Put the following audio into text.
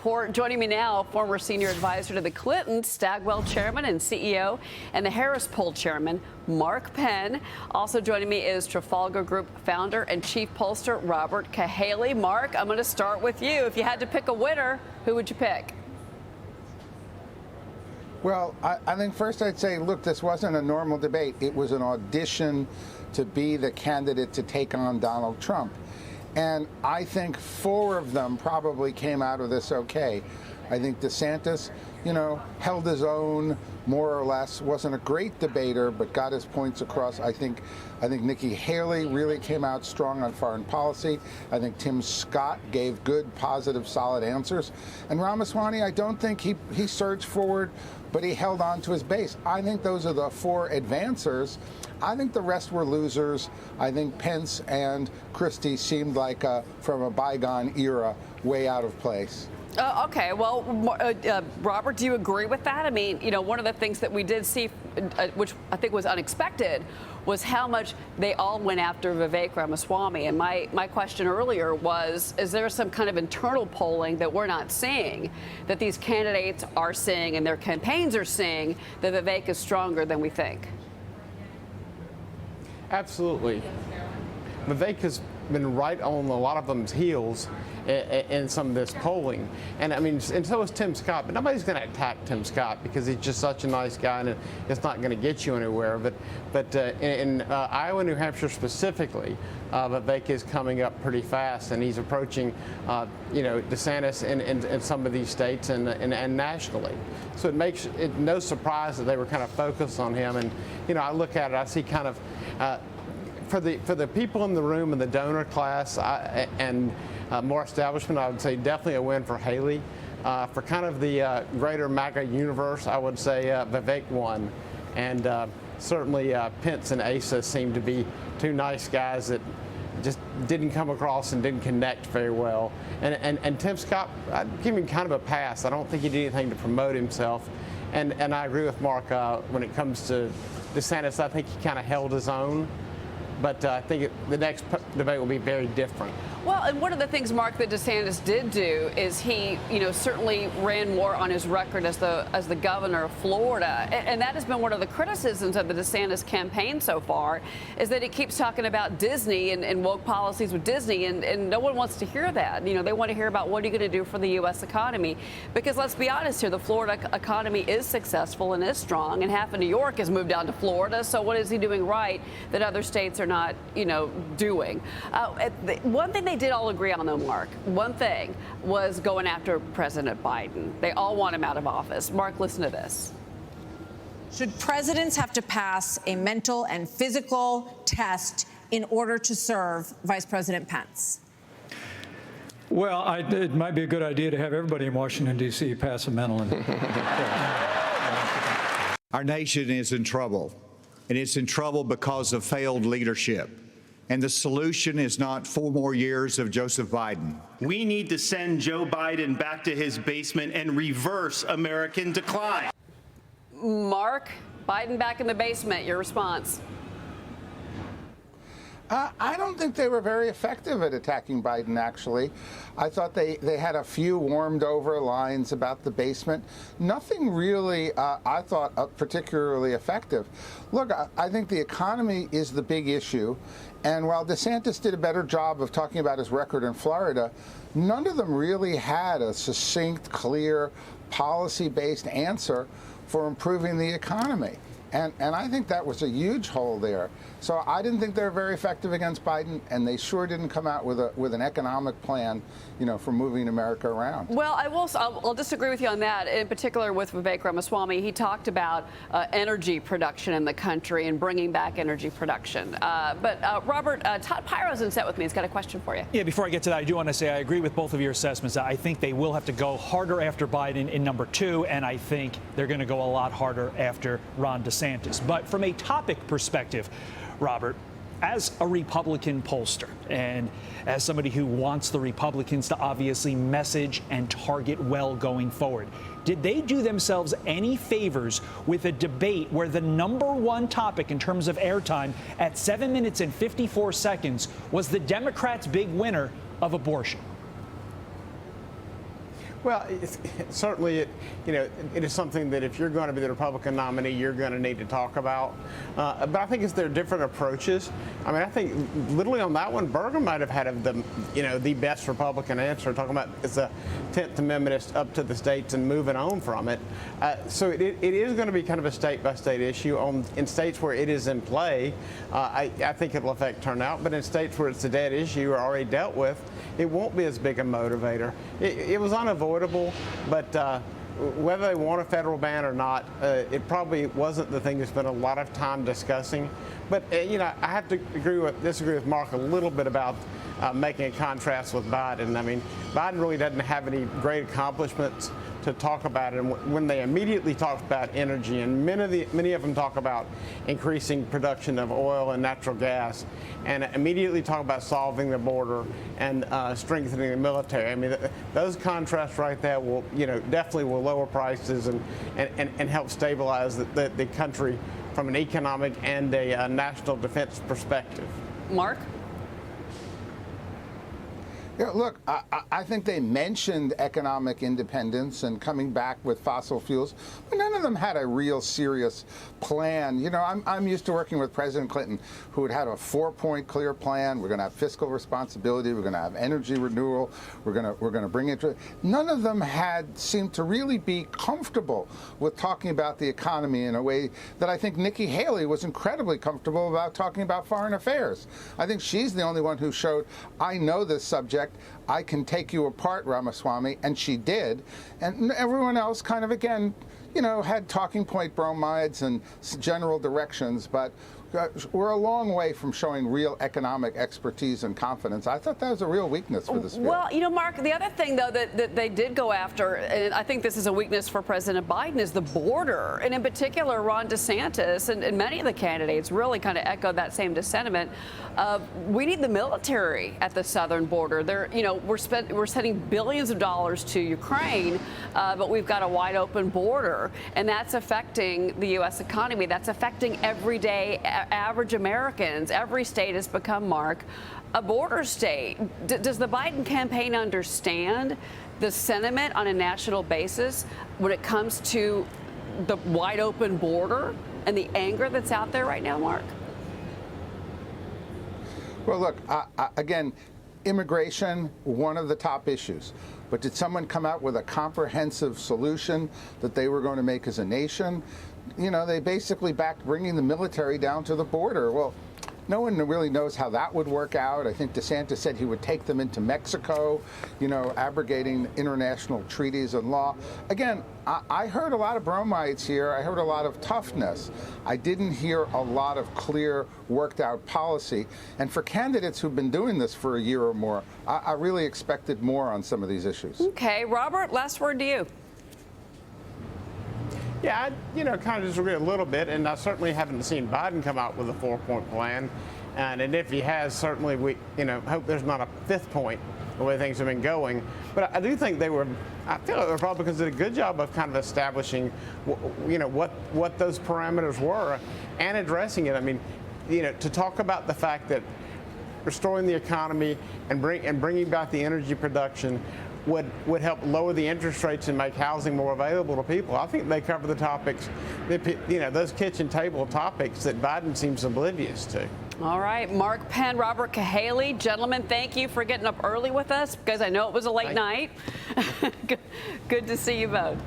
Report. Joining me now, former senior advisor to the Clintons, Stagwell chairman and CEO, and the Harris Poll chairman, Mark Penn. Also joining me is Trafalgar Group founder and chief pollster, Robert Cahaly. Mark, I'm going to start with you. If you had to pick a winner, who would you pick? Well, I think first I'd say, look, this wasn't a normal debate. It was an audition to be the candidate to take on Donald Trump. And I think 4 of them probably came out of this okay. I think DeSantis, held his own more or less, wasn't a great debater, but got his points across. I think Nikki Haley really came out strong on foreign policy. I think Tim Scott gave good, positive, solid answers. And Ramaswamy, I don't think he surged forward, but he held on to his base. I think those are the 4 advancers. I think the rest were losers. I think Pence and Christie seemed like, from a bygone era, way out of place. Okay, well, Robert, do you agree with that? I mean, one of the things that we did see, which I think was unexpected, was how much they all went after Vivek Ramaswamy. And my question earlier was, is there some kind of internal polling that we're not seeing, that these candidates are seeing and their campaigns are seeing that Vivek is stronger than we think? Absolutely. Vivek has been right on a lot of them's heels in some of this polling. And I mean, and so is Tim Scott, but nobody's going to attack Tim Scott because he's just such a nice guy and it's not going to get you anywhere. But in Iowa, New Hampshire specifically, Vivek is coming up pretty fast and he's approaching, DeSantis in some of these states and nationally. So it makes it no surprise that they were kind of focused on him. And, I look at it, I see kind of, for the people in the room and the donor class and more establishment, I would say definitely a win for Haley. For kind of the greater MAGA universe, I would say Vivek won. And certainly Pence and Asa seem to be 2 nice guys that just didn't come across and didn't connect very well. And Tim Scott, I'd give him kind of a pass. I don't think he did anything to promote himself. And I agree with Mark when it comes to DeSantis. I think he kind of held his own. But I think the next debate will be very different. Well, and one of the things, Mark, that DeSantis did do is he, certainly ran more on his record as the governor of Florida. And that has been one of the criticisms of the DeSantis campaign so far, is that he keeps talking about Disney and woke policies with Disney, and no one wants to hear that. They want to hear about what are you going to do for the U.S. economy. Because let's be honest here, the Florida economy is successful and is strong, and half of New York has moved down to Florida. So what is he doing right that other states are not, doing? One thing they did all agree on, though, Mark, one thing was going after President Biden. They all want him out of office. Mark, listen to this. Should presidents have to pass a mental and physical test in order to serve Vice President Pence? Well, it might be a good idea to have everybody in Washington, D.C. pass a mental and Our nation is in trouble, and it's in trouble because of failed leadership. And the solution is not 4 more years of Joseph Biden. We need to send Joe Biden back to his basement and reverse American decline. Mark, Biden back in the basement. Your response? I don't think they were very effective at attacking Biden, actually. I thought they had a few warmed over lines about the basement. Nothing really, I thought, particularly effective. Look, I think the economy is the big issue. And while DeSantis did a better job of talking about his record in Florida, none of them really had a succinct, clear, policy-based answer for improving the economy. And I think that was a huge hole there. So I didn't think they were very effective against Biden, and they sure didn't come out with an economic plan, for moving America around. Well, I'll disagree with you on that, in particular with Vivek Ramaswamy. He talked about energy production in the country and bringing back energy production. But Robert, Todd Pyro's in set with me. He's got a question for you. Yeah, before I get to that, I do want to say I agree with both of your assessments. I think they will have to go harder after Biden in number 2, and I think they're going to go a lot harder after Ron DeSantis. But from a topic perspective, Robert, as a Republican pollster and as somebody who wants the Republicans to obviously message and target well going forward, did they do themselves any favors with a debate where the number 1 topic in terms of airtime at 7 minutes and 54 seconds was the Democrats' big winner of abortion? Well, certainly, it is something that if you're going to be the Republican nominee, you're going to need to talk about. But I think it's their different approaches. I mean, I think literally on that one, Berger might have had the best Republican answer, talking about it's a 10th Amendment, it's up to the states and moving on from it. So it is going to be kind of a state-by-state issue. In states where it is in play, I think it will affect turnout. But in states where it's a dead issue or already dealt with, it won't be as big a motivator. It was unavoidable, but whether they want a federal ban or not, it probably wasn't the thing they spent a lot of time discussing. But I have to disagree with Mark a little bit about making a contrast with Biden. I mean, Biden really doesn't have any great accomplishments to talk about it. And when they immediately talk about energy, and many of them talk about increasing production of oil and natural gas, and immediately talk about solving the border and strengthening the military. I mean, those contrasts right there will, definitely will lower prices and help stabilize the country from an economic and a national defense perspective. Mark? Yeah, look, I think they mentioned economic independence and coming back with fossil fuels, but none of them had a real serious plan. I'm used to working with President Clinton, who had a 4-point clear plan. We're going to have fiscal responsibility. We're going to have energy renewal. We're going to bring it. None of them seemed to really be comfortable with talking about the economy in a way that I think Nikki Haley was incredibly comfortable about talking about foreign affairs. I think she's the only one who showed, I know this subject. I can take you apart, Ramaswamy, and she did. And everyone else kind of, again, had talking point bromides and general directions, but we're a long way from showing real economic expertise and confidence. I thought that was a real weakness for this field. Well, Mark, the other thing, though, that they did go after, and I think this is a weakness for President Biden, is the border. And in particular, Ron DeSantis and many of the candidates really kind of echoed that same sentiment. We need the military at the southern border. We're sending billions of dollars to Ukraine, but we've got a wide open border, and that's affecting the U.S. economy. That's affecting everyday average Americans. Every state has become, Mark, a border state. Does the Biden campaign understand the sentiment on a national basis when it comes to the wide open border and the anger that's out there right now, Mark? Well, look, again, immigration, one of the top issues. But did someone come out with a comprehensive solution that they were going to make as a nation? They basically backed bringing the military down to the border. Well, no one really knows how that would work out. I think DeSantis said he would take them into Mexico, abrogating international treaties and law. Again, I heard a lot of bromides here. I heard a lot of toughness. I didn't hear a lot of clear, worked out policy. And for candidates who've been doing this for a year or more, I really expected more on some of these issues. Okay, Robert, last word to you. Yeah, I, kind of disagree a little bit, and I certainly haven't seen Biden come out with a 4-point plan. And if he has, certainly we, hope there's not a 5th point the way things have been going. But I do think I feel like the Republicans did a good job of kind of establishing, what those parameters were and addressing it. I mean, to talk about the fact that restoring the economy and bringing back the energy production would help lower the interest rates and make housing more available to people. I think they cover the topics, those kitchen table topics that Biden seems oblivious to. All right, Mark Penn, Robert Cahaly, gentlemen, thank you for getting up early with us because I know it was a late night. Good to see you both.